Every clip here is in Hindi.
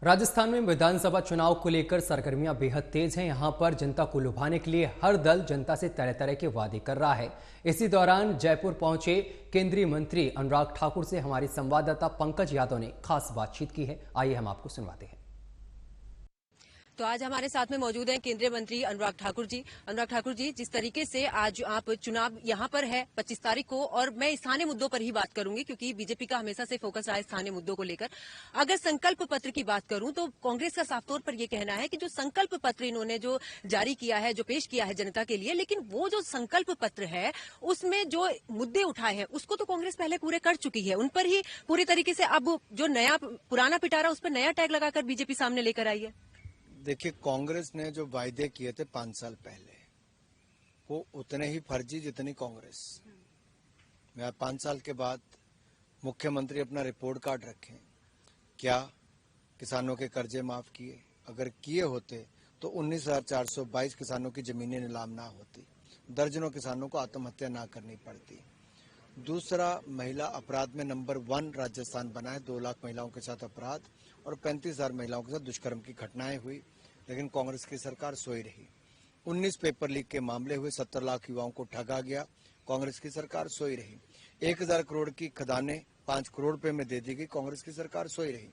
राजस्थान में विधानसभा चुनाव को लेकर सरगर्मियां बेहद तेज हैं। यहां पर जनता को लुभाने के लिए हर दल जनता से तरह तरह के वादे कर रहा है। इसी दौरान जयपुर पहुंचे केंद्रीय मंत्री अनुराग ठाकुर से हमारी संवाददाता पंकज यादव ने खास बातचीत की है। आइए हम आपको सुनवाते हैं। तो आज हमारे साथ में मौजूद हैं केंद्रीय मंत्री अनुराग ठाकुर जी। अनुराग ठाकुर जी, जिस तरीके से आज आप चुनाव यहाँ पर है 25 तारीख को, और मैं स्थानीय मुद्दों पर ही बात करूंगी क्योंकि बीजेपी का हमेशा से फोकस रहा है स्थानीय मुद्दों को लेकर। अगर संकल्प पत्र की बात करूं तो कांग्रेस का साफ तौर पर यह कहना है कि जो संकल्प पत्र इन्होंने जो जारी किया है, जो पेश किया है जनता के लिए, लेकिन वो जो संकल्प पत्र है उसमें जो मुद्दे उठाए हैं उसको तो कांग्रेस पहले पूरे कर चुकी है। उन पर ही पूरी तरीके से अब जो नया पुराना पिटारा उस पर नया टैग लगाकर बीजेपी सामने लेकर आई है। देखिए, कांग्रेस ने जो वायदे किए थे 5 साल पहले, वो उतने ही फर्जी जितनी कांग्रेस। मैं 5 साल के बाद मुख्यमंत्री अपना रिपोर्ट कार्ड रखें, क्या किसानों के कर्जे माफ किए? अगर किए होते तो 19,422 किसानों की जमीनें नीलाम ना होती, दर्जनों किसानों को आत्महत्या ना करनी पड़ती। दूसरा, महिला अपराध में नंबर 1 राजस्थान बना है। 2 लाख महिलाओं के साथ अपराध और 35,000 महिलाओं के साथ दुष्कर्म की घटनाएं हुई, लेकिन कांग्रेस की सरकार सोई रही। 19 पेपर लीक के मामले हुए, 70 लाख युवाओं को ठगा गया, कांग्रेस की सरकार सोई रही। 1,000 करोड़ की खदानें 5 करोड़ रुपए में दे दी गई, कांग्रेस की सरकार सोई रही।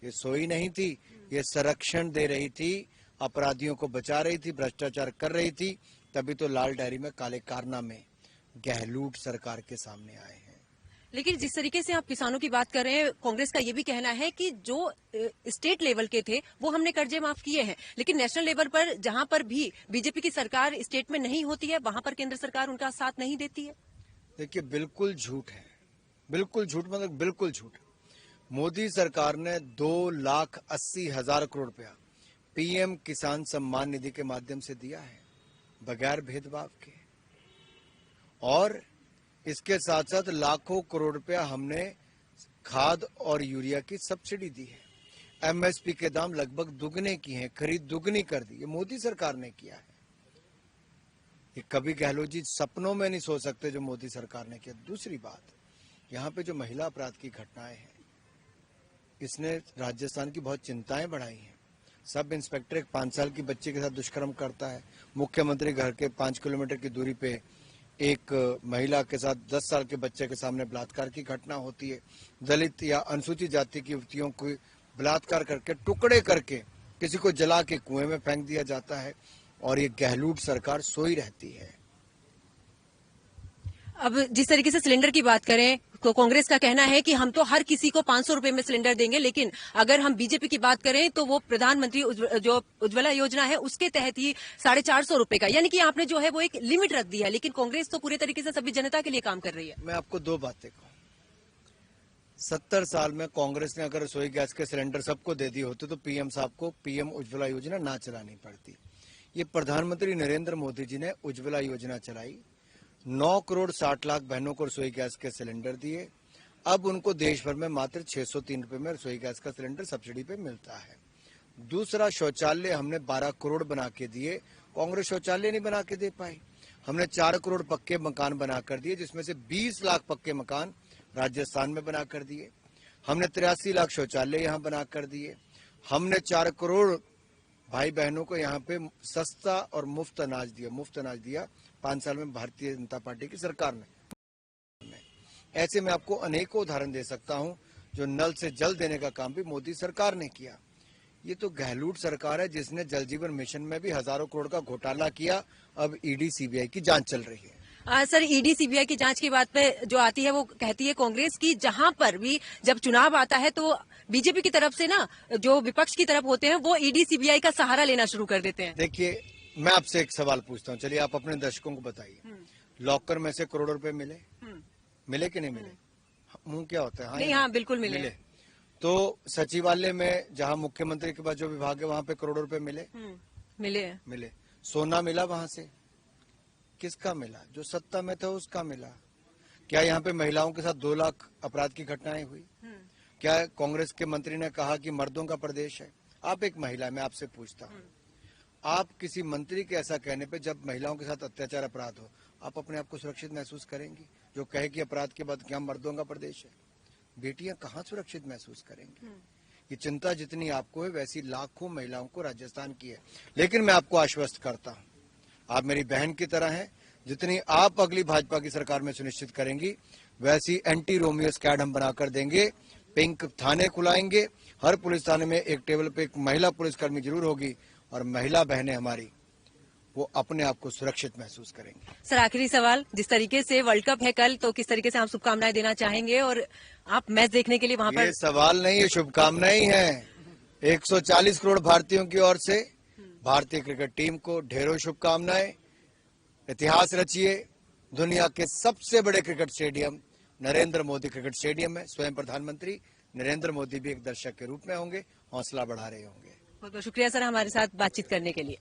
ये सोई नहीं थी, ये संरक्षण दे रही थी, अपराधियों को बचा रही थी, भ्रष्टाचार कर रही थी। तभी तो लाल डायरी में काले कारनामे गहलोत सरकार के सामने आए हैं। लेकिन जिस तरीके से आप किसानों की बात कर रहे हैं, कांग्रेस का ये भी कहना है कि जो स्टेट लेवल के थे वो हमने कर्जे माफ किए हैं, लेकिन नेशनल लेवल पर जहां पर भी बीजेपी की सरकार स्टेट में नहीं होती है वहां पर केंद्र सरकार उनका साथ नहीं देती है। देखिए, बिल्कुल झूठ है, बिल्कुल झूठ, मतलब बिल्कुल झूठ। मोदी सरकार ने 2,80,000 करोड़ रुपया पीएम किसान सम्मान निधि के माध्यम से दिया है, बगैर भेदभाव के। और इसके साथ साथ लाखों करोड़ रुपया हमने खाद और यूरिया की सब्सिडी दी है। एमएसपी के दाम लगभग दुगने की हैं, खरीद दुगनी कर दी। ये मोदी सरकार ने किया है। ये कभी गहलोत जी सपनों में नहीं सोच सकते जो मोदी सरकार ने किया। दूसरी बात, यहाँ पे जो महिला अपराध की घटनाएं हैं, इसने राजस्थान की बहुत चिंताएं बढ़ाई हैं। सब इंस्पेक्टर एक 5 साल की बच्ची के साथ दुष्कर्म करता है, मुख्यमंत्री घर के 5 किलोमीटर की दूरी पे एक महिला के साथ 10 साल के बच्चे के सामने बलात्कार की घटना होती है। दलित या अनुसूचित जाति की युवतियों को बलात्कार करके टुकड़े करके किसी को जला के कुएं में फेंक दिया जाता है, और ये गहलोत सरकार सोई रहती है। अब जिस तरीके से सिलेंडर की बात करें तो कांग्रेस का कहना है कि हम तो हर किसी को 500 रुपए में सिलेंडर देंगे, लेकिन अगर हम बीजेपी की बात करें तो वो प्रधानमंत्री जो उज्ज्वला योजना है उसके तहत ही 450 रुपए का, यानी कि आपने जो है वो एक लिमिट रख दी है। लेकिन कांग्रेस तो पूरे तरीके से सभी जनता के लिए काम कर रही है। मैं आपको 2 बातें कहूं। 70 साल में कांग्रेस ने अगर रसोई गैस के सिलेंडर सबको दे दिए होते तो पीएम साहब को पीएम उज्ज्वला योजना ना चलानी पड़ती। ये प्रधानमंत्री नरेंद्र मोदी जी ने उज्ज्वला योजना चलाई, 9 करोड़ 60 लाख बहनों को रसोई गैस के सिलेंडर दिए। अब उनको देश भर में मात्र 603 रुपए में रसोई गैस का सिलेंडर सब्सिडी पे मिलता है। दूसरा, शौचालय हमने 12 करोड़ बना के दिए, कांग्रेस शौचालय नहीं बना के दे पाई। हमने 4 करोड़ पक्के मकान बना कर दिए, जिसमें से 20 लाख पक्के मकान राजस्थान में बना कर दिए। हमने 83 लाख शौचालय यहाँ बना कर दिए। हमने 4 करोड़ भाई बहनों को यहाँ पे सस्ता और मुफ्त अनाज दिया 5 साल में भारतीय जनता पार्टी की सरकार ने। ऐसे में आपको अनेकों उदाहरण दे सकता हूँ। जो नल से जल देने का काम भी मोदी सरकार ने किया। ये तो गहलोत सरकार है जिसने जल जीवन मिशन में भी हजारों करोड़ का घोटाला किया। अब ईडी सीबीआई की जांच चल रही है। सर, ईडी सीबीआई की जांच की बात पे जो आती है वो कहती है कांग्रेस की, जहां पर भी जब चुनाव आता है तो बीजेपी की तरफ से ना जो विपक्ष की तरफ होते हैं वो ईडी सीबीआई का सहारा लेना शुरू कर देते हैं। देखिए, मैं आपसे एक सवाल पूछता हूँ, चलिए आप अपने दर्शकों को बताइए, लॉकर में से करोड़ों रुपए मिले कि नहीं मिले? मुंह क्या होता है? हाँ, नहीं, हाँ, बिल्कुल मिले। तो सचिवालय में जहाँ मुख्यमंत्री के पास जो विभाग है वहाँ पे करोड़ों रुपए मिले। सोना मिला वहां से? किसका मिला? जो सत्ता में था उसका मिला। क्या यहाँ पे महिलाओं के साथ 2 लाख अपराध की घटनाएं हुई? क्या कांग्रेस के मंत्री ने कहा कि मर्दों का प्रदेश है? आप एक महिला है, मैं आपसे पूछता हूँ, आप किसी मंत्री के ऐसा कहने पे जब महिलाओं के साथ अत्याचार अपराध हो, आप अपने आप को सुरक्षित महसूस करेंगी? जो कहे कि अपराध के बाद क्या मर्दों का प्रदेश है? बेटियां कहाँ सुरक्षित महसूस करेंगी? ये चिंता जितनी आपको है वैसी लाखों महिलाओं को राजस्थान की है। लेकिन मैं आपको आश्वस्त करता हूं, आप मेरी बहन की तरह हैं। जितनी आप अगली भाजपा की सरकार में सुनिश्चित करेंगी, वैसी एंटी रोमियो स्क्वाड हम बनाकर देंगे। पिंक थाने खुलाएंगे, हर पुलिस थाने में एक टेबल पे एक महिला पुलिसकर्मी जरूर होगी, और महिला बहनें हमारी वो अपने आप को सुरक्षित महसूस करेंगे। सर, आखिरी सवाल, जिस तरीके से वर्ल्ड कप है कल, तो किस तरीके से आप शुभकामनाएं देना चाहेंगे, और आप मैच देखने के लिए वहां पर? ये सवाल नहीं, ये शुभकामनाएं ही है। 140 करोड़ भारतीयों की ओर से भारतीय क्रिकेट टीम को ढेरों शुभकामनाएं। इतिहास रचिए। दुनिया के सबसे बड़े cricket stadium Narendra Modi cricket stadium में स्वयं प्रधानमंत्री नरेंद्र मोदी भी एक दर्शक के रूप में होंगे, हौसला बढ़ा रहे होंगे। बहुत बहुत शुक्रिया सर, हमारे साथ बातचीत करने के लिए।